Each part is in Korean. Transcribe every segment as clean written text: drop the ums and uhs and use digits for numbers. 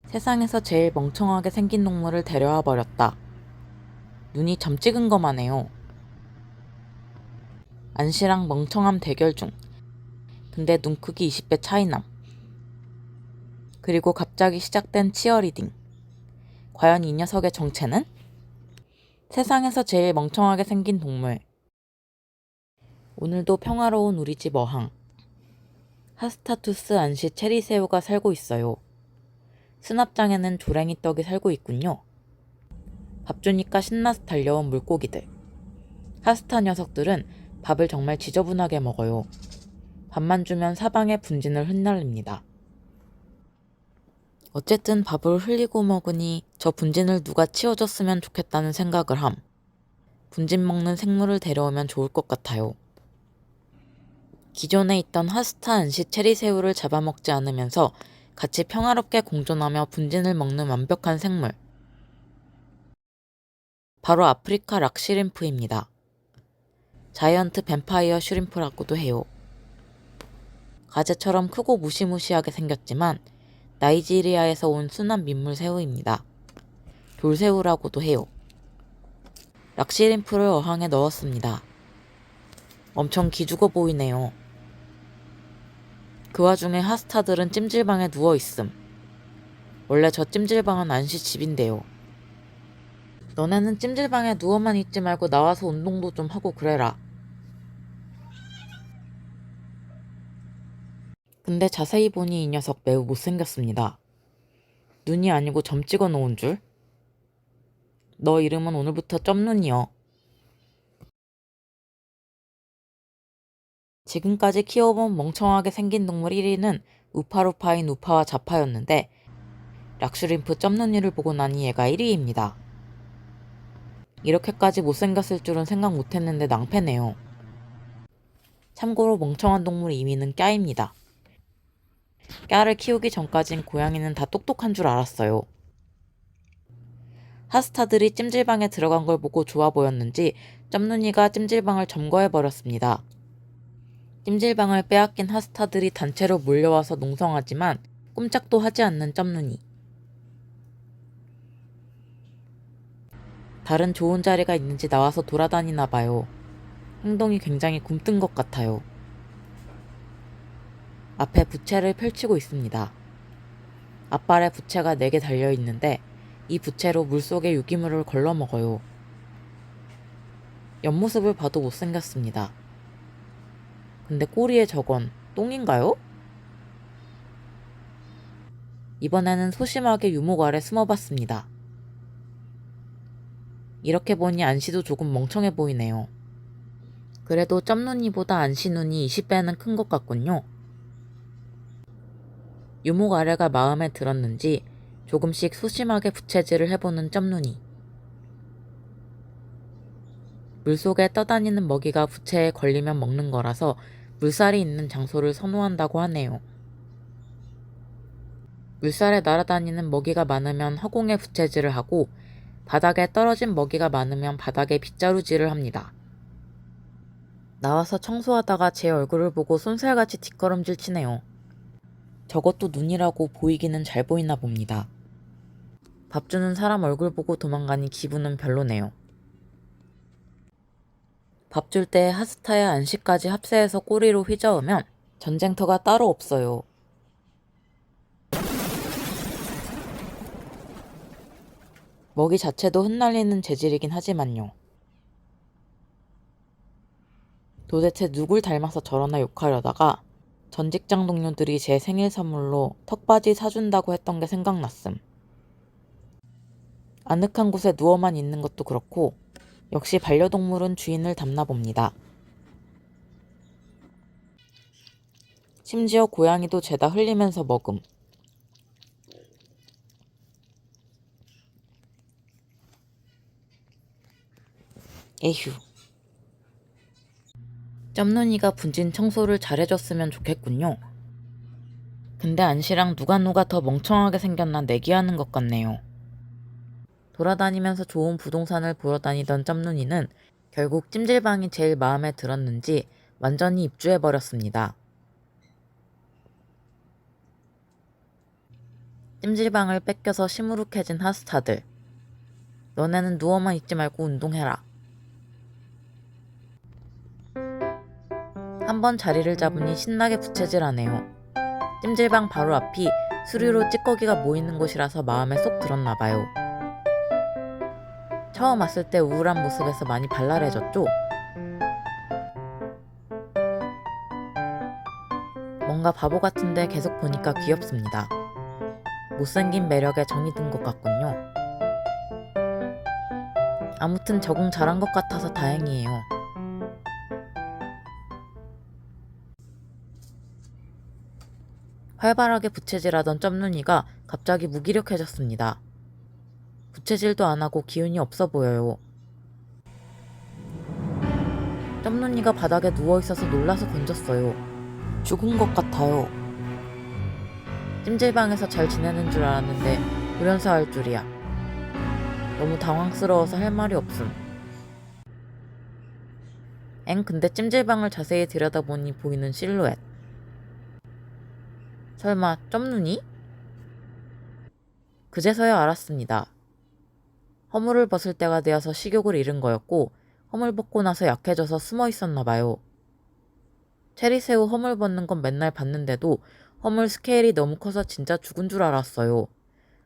세상에서 제일 멍청하게 생긴 동물을 데려와 버렸다. 눈이 점 찍은 것만 해요. 안시랑 멍청함 대결 중. 근데 눈 크기 20배 차이남. 그리고 갑자기 시작된 치어리딩. 과연 이 녀석의 정체는? 세상에서 제일 멍청하게 생긴 동물. 오늘도 평화로운 우리 집 어항. 하스타투스 안시 체리새우가 살고 있어요. 수납장에는 조랭이 떡이 살고 있군요. 밥 주니까 신나서 달려온 물고기들. 하스타 녀석들은 밥을 정말 지저분하게 먹어요. 밥만 주면 사방에 분진을 흩날립니다. 어쨌든 밥을 흘리고 먹으니 저 분진을 누가 치워줬으면 좋겠다는 생각을 함. 분진 먹는 생물을 데려오면 좋을 것 같아요. 기존에 있던 하스타 안시 체리새우를 잡아먹지 않으면서 같이 평화롭게 공존하며 분진을 먹는 완벽한 생물. 바로 아프리카 락시림프입니다. 자이언트 뱀파이어 슈림프라고도 해요. 가재처럼 크고 무시무시하게 생겼지만 나이지리아에서 온 순한 민물새우입니다. 돌새우라고도 해요. 락시림프를 어항에 넣었습니다. 엄청 기죽어 보이네요. 그 와중에 하스타들은 찜질방에 누워있음. 원래 저 찜질방은 안시 집인데요. 너네는 찜질방에 누워만 있지 말고 나와서 운동도 좀 하고 그래라. 근데 자세히 보니 이 녀석 매우 못생겼습니다. 눈이 아니고 점 찍어 놓은 줄? 너 이름은 오늘부터 점눈이여. 지금까지 키워본 멍청하게 생긴 동물 1위는 우파루파인 우파와 자파였는데 락슈림프 점눈이를 보고 나니 얘가 1위입니다. 이렇게까지 못생겼을 줄은 생각 못했는데 낭패네요. 참고로 멍청한 동물 2위는 깨입니다. 깨를 키우기 전까진 고양이는 다 똑똑한 줄 알았어요. 하스타들이 찜질방에 들어간 걸 보고 좋아 보였는지 점눈이가 찜질방을 점거해버렸습니다. 찜질방을 빼앗긴 하스타들이 단체로 몰려와서 농성하지만 꼼짝도 하지 않는 점눈이. 다른 좋은 자리가 있는지 나와서 돌아다니나 봐요. 행동이 굉장히 굼뜬 것 같아요. 앞에 부채를 펼치고 있습니다. 앞발에 부채가 4개 달려있는데 이 부채로 물속에 유기물을 걸러먹어요. 옆모습을 봐도 못생겼습니다. 근데 꼬리에 저건 똥인가요? 이번에는 소심하게 유목 아래 숨어봤습니다. 이렇게 보니 안시도 조금 멍청해 보이네요. 그래도 점눈이보다 안시 눈이 20배는 큰 것 같군요. 유목 아래가 마음에 들었는지 조금씩 소심하게 부채질을 해보는 점눈이. 물속에 떠다니는 먹이가 부채에 걸리면 먹는 거라서 물살이 있는 장소를 선호한다고 하네요. 물살에 날아다니는 먹이가 많으면 허공에 부채질을 하고 바닥에 떨어진 먹이가 많으면 바닥에 빗자루질을 합니다. 나와서 청소하다가 제 얼굴을 보고 쏜살같이 뒷걸음질 치네요. 저것도 눈이라고 보이기는 잘 보이나 봅니다. 밥 주는 사람 얼굴 보고 도망가니 기분은 별로네요. 밥 줄 때 하스타야 안시까지 합세해서 꼬리로 휘저으면 전쟁터가 따로 없어요. 먹이 자체도 흩날리는 재질이긴 하지만요. 도대체 누굴 닮아서 저러나 욕하려다가 전 직장 동료들이 제 생일 선물로 턱바지 사준다고 했던 게 생각났음. 아늑한 곳에 누워만 있는 것도 그렇고 역시 반려동물은 주인을 닮나 봅니다. 심지어 고양이도 죄다 흘리면서 먹음. 에휴. 점눈이가 분진 청소를 잘해줬으면 좋겠군요. 근데 안시랑 누가 더 멍청하게 생겼나 내기하는 것 같네요. 돌아다니면서 좋은 부동산을 보러 다니던 점눈이는 결국 찜질방이 제일 마음에 들었는지 완전히 입주해버렸습니다. 찜질방을 뺏겨서 시무룩해진 하스타들. 너네는 누워만 있지 말고 운동해라. 한번 자리를 잡으니 신나게 부채질하네요. 찜질방 바로 앞이 수리로 찌꺼기가 모이는 곳이라서 마음에 쏙 들었나봐요. 처음 왔을 때 우울한 모습에서 많이 발랄해졌죠? 뭔가 바보 같은데 계속 보니까 귀엽습니다. 못생긴 매력에 정이 든 것 같군요. 아무튼 적응 잘한 것 같아서 다행이에요. 활발하게 부채질하던 점눈이가 갑자기 무기력해졌습니다. 부채질도 안 하고 기운이 없어 보여요. 점눈이가 바닥에 누워있어서 놀라서 건졌어요. 죽은 것 같아요. 찜질방에서 잘 지내는 줄 알았는데 돌연사 할 줄이야. 너무 당황스러워서 할 말이 없음. 근데 찜질방을 자세히 들여다보니 보이는 실루엣. 설마 점눈이? 그제서야 알았습니다. 허물을 벗을 때가 되어서 식욕을 잃은 거였고 허물 벗고 나서 약해져서 숨어 있었나 봐요. 체리새우 허물 벗는 건 맨날 봤는데도 허물 스케일이 너무 커서 진짜 죽은 줄 알았어요.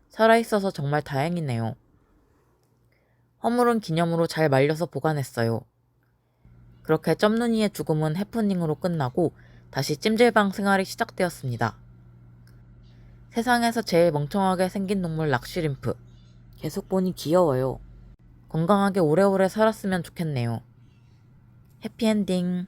살아있어서 정말 다행이네요. 허물은 기념으로 잘 말려서 보관했어요. 그렇게 점눈이의 죽음은 해프닝으로 끝나고 다시 찜질방 생활이 시작되었습니다. 세상에서 제일 멍청하게 생긴 동물 락슈림프. 계속 보니 귀여워요. 건강하게 오래오래 살았으면 좋겠네요. 해피엔딩.